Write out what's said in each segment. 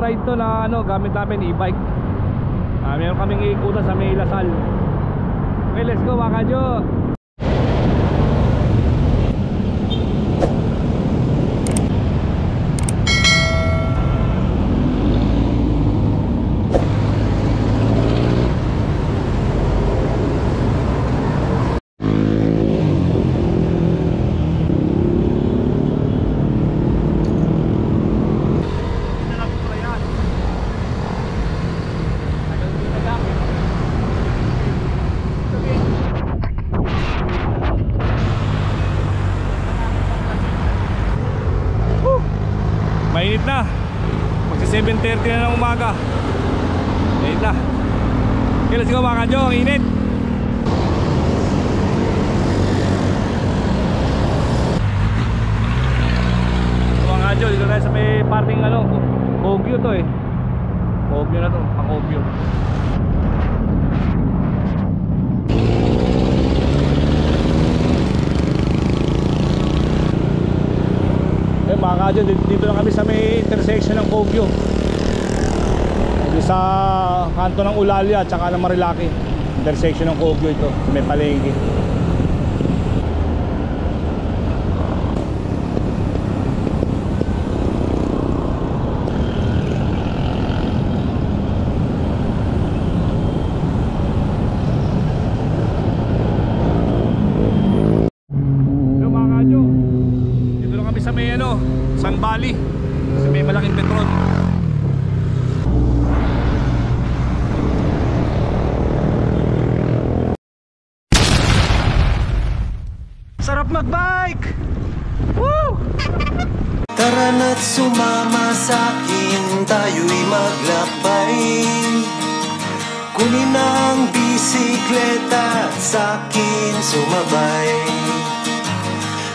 ride to na ano, gamit namin e-bike. Meron kaming iikutan sa may Lasal. Okay, let's go mga kadyo. Mainit na. Magsa 7:30 na ng umaga. Mainit na. Okay, let's go mga kadyo. Ang init. Mga kadyo, dito tayo sa may parting ano, Kogyo to eh. Kogyo na to, pang Kogyo. Mga kadyo, dito na kami sa may intersection ng Kogyo. Dito sa kanto ng Ulalia at saka ng Marilaki. Intersection ng Kogyo ito, may palengke. San Bali kasi may malaking Petron. Sarap magbike! Woo! Tara na't sumama sa'kin, tayo'y maglakbay. Kunin ang bisikleta at sa'kin sumabay.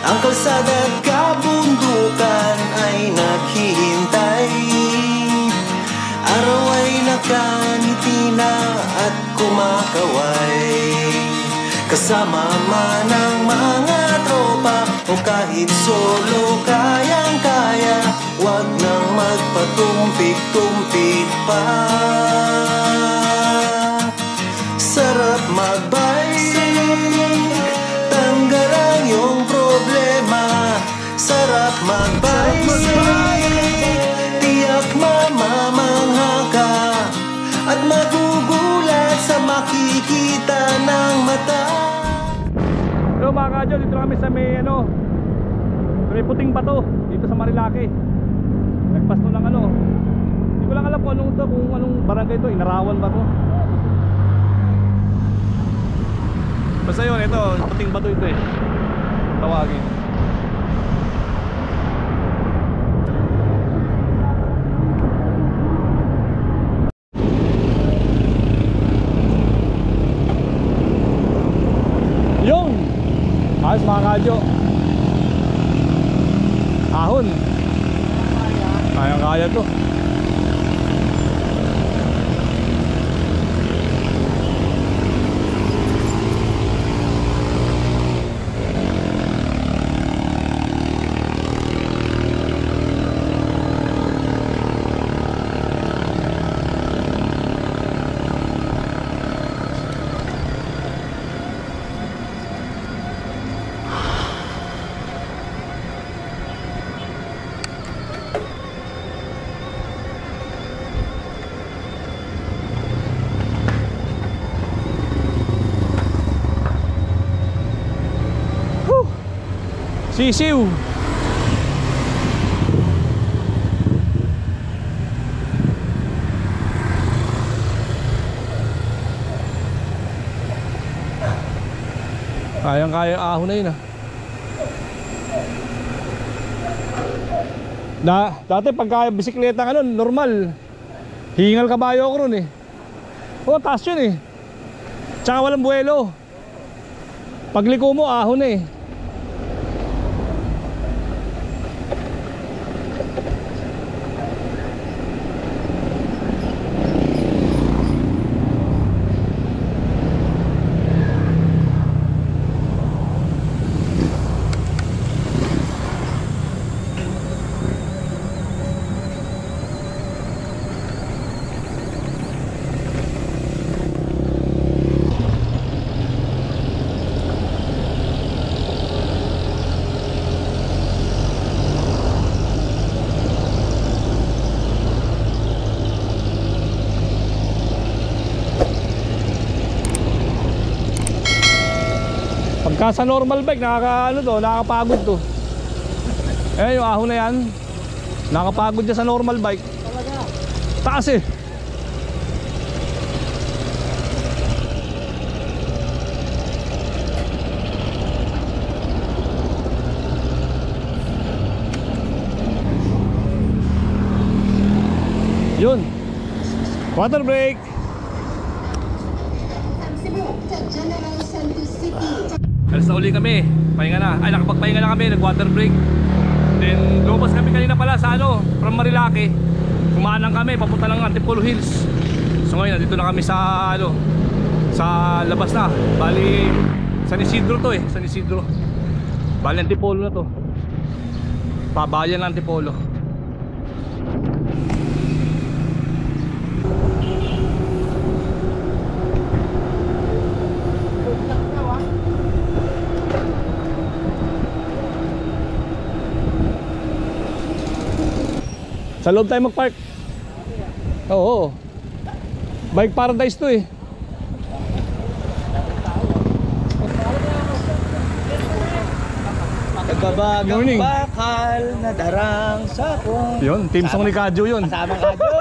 Ang kalsada at kabundukan ay naghihintay. Araw ay nakangiti na at kumakaway. Kasama man ang mga tropa o kahit solo kayang-kaya. Huwag nang magpatumpik-tumpik pa. Sarap magbike, tanggal ang iyong problema. Sarap magbike, tiyak mamamangha ka at magugulat sa makikita ng mata. So mga kadyo, dito kami sa may ano, sa may puting bato dito sa Marilaki. Nagpasto ng ano, hindi ko lang alam kung anong barangay ito, Inarawan ba to? Basta yun, ito, puting bato ito eh, tawagin. Yung ayos mga kadyo, ahon, kaya to. Sisiw. Kayang-kaya ahon na yun ah. Dati pagka bisikleta ka nun, normal, hingal kabayo ako nun eh. Oo, taas yun eh. Tsaka walang buwelo. Pagliko mo, ahon na eh. Kasa normal bike, nakakapagod to. Eh, yung ahon na yan, nakakapagod dyan sa normal bike. Taas eh. Yun. Water break. Alas na uli kami. Pahinga na. Ay, nakapagpahinga na kami. Nag-water break. Then, lumabas kami kanina pala sa from Marilake. Kumanan kami. Papunta lang Antipolo Hills. So ngayon, nandito na kami sa sa labas na. Bali, San Isidro to eh. San Isidro. Bali, Antipolo na to. Pabayan ng Antipolo. Sa loob tayo mag-park. Oo. Bike paradise to eh. Nagbabagang bakal na darang sa kong. Yun, team song ni Kadyo yun. Kasama Kadyo.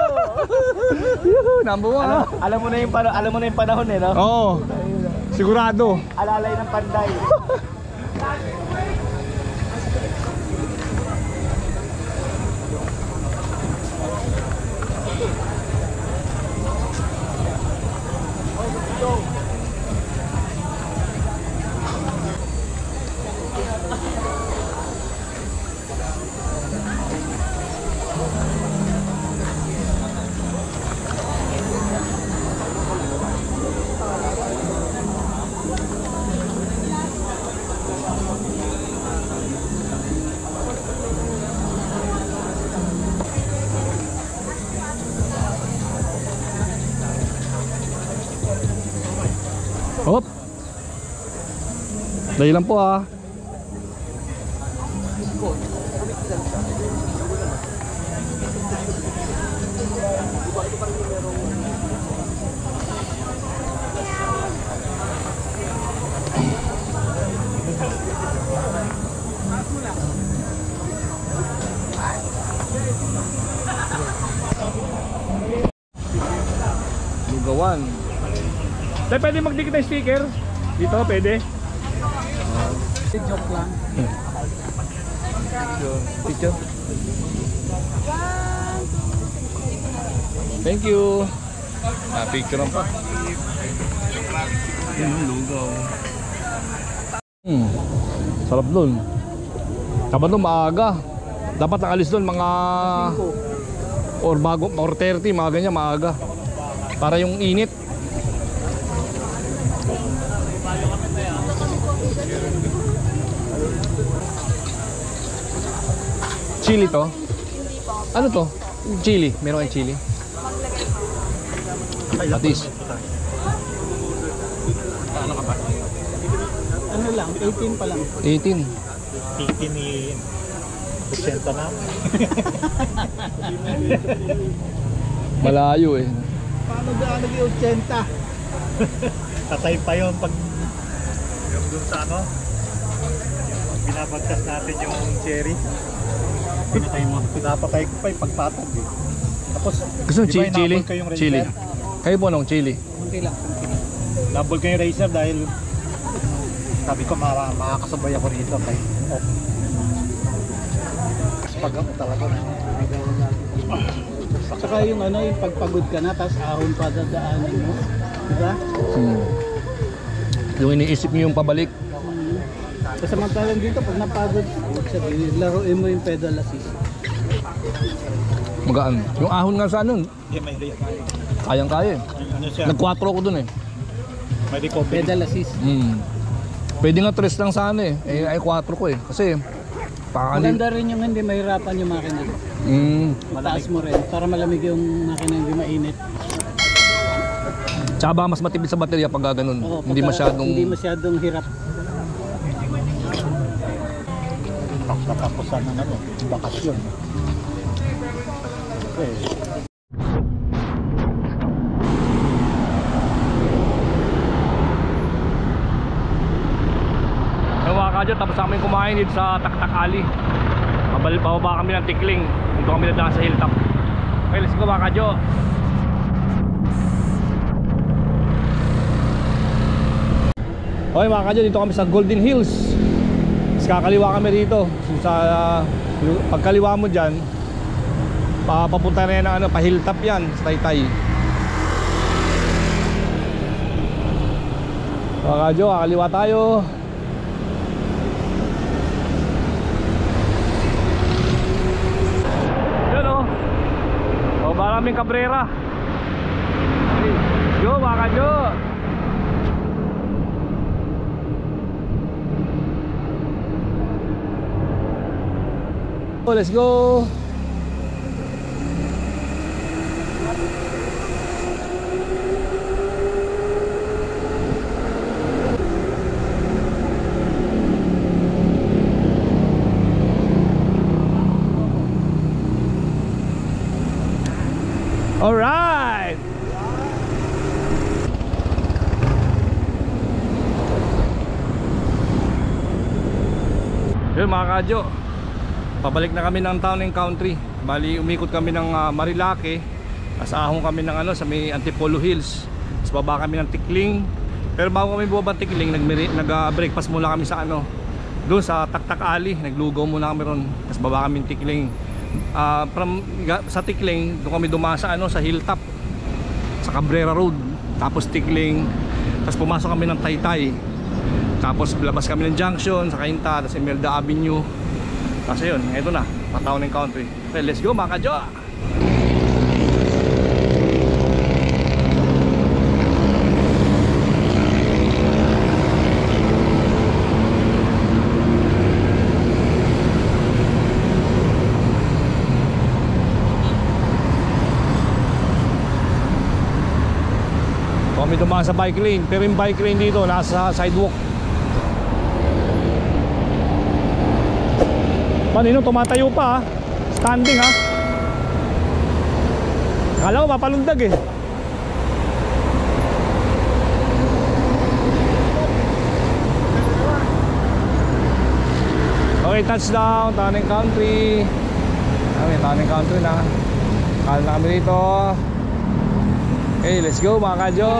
Number one. Alam mo na yung panahon eh, no? Oo. Sigurado. Alalay ng Panday. Hop. Dahil lang po ah. Lugawan. Tayo pwede magdikit ng sticker? Dito, pwede? Joke lang. Picture. Thank you. Picture lang pa. Lugaw. Sarap dun. Dapat dun maaga. Dapat nakalis dun mga or 30, mga ganyan maaga. Para yung init. Chili to? Ano to? Chili. Meron kayong chili? Patis. Ano ka ba? Ano lang, 18 pa lang. 18. 18 ni 80 na. Malayo eh. Paano ba yung 80? Tatay pa yun pag yung dun sa binabagkas natin yung cherry. Pinapatay ko pa yung pagpatag eh. Tapos gusto mo chili? Chili. Kayo po nung chili? Kunti lang. Nabol ko yung racer dahil sabi ko makakasabay ako rito kay pag ako talaga. Saka yung yung pagpagod ka na tapos ahon pa dadaanan mo. Diba? Yung iniisip niyo yung pabalik. Samantalang dito pag napagod, sabihin, laruin mo yung pedal assist. Magaan. Yung ahon nga sa kayang-kaya eh. Nag-4 ko dun eh. May recovery. Pedal assist. Pwede nga 3 lang sana eh. Ay 4 ko eh. Kasi maganda rin yung hindi mahirapan yung makina. Mataas mo rin para malamig yung makina, hindi mainit. Tsaka mas matipid sa baterya pag gano'n. Hindi masyadong hirap. Pagkatapusan ng bakasyon. Okay. kadyo, tapos kami kumain dito sa Taktak Alley. Pababa kami ng Tikling. Dito kami nadaan sa hilltop. Okay, let's go mga kadyo. Okay mga kadyo, dito kami sa Golden Hills. Tapos kakaliwa kami rito. Sa pagkaliwa mo dyan, papunta na yan ng pa hilltop yan sa Taytay. Mga kadyo, kakaliwa tayo. Yun o. O, maraming kabrera. Okay, let's go mga kadyo. Oh, let's go. All right. Yun mga kadyo, pabalik na kami ng Town and Country. Bali umikot kami ng Marilake. Tapos ahong kami ng sa may Antipolo Hills. Tapos baba kami ng Tikling. Pero bago kami bumaba ng Tikling, nag-breakfast muna kami sa doon sa Taktak Alley. Naglugaw muna kami ron. Tapos baba kami ng Tikling. Sa Tikling, doon kami dumasa sa hilltop sa Cabrera Road. Tapos Tikling. Tapos pumasok kami ng Taytay. Tapos labas kami ng Junction sa Cainta, tapos Imelda Avenue. Kasi yun, ito na, Town and Country. Okay, let's go mga kadyo. Kami dumaan sa bike lane, pero yung bike lane dito nasa sidewalk. Panino, tumatayo pa ha. Standing ha. Akala ko mapalundag eh. Okay, touchdown, Town and Country. Okay, Town and Country na. Kala na kami dito. Okay, let's go mga kadyo.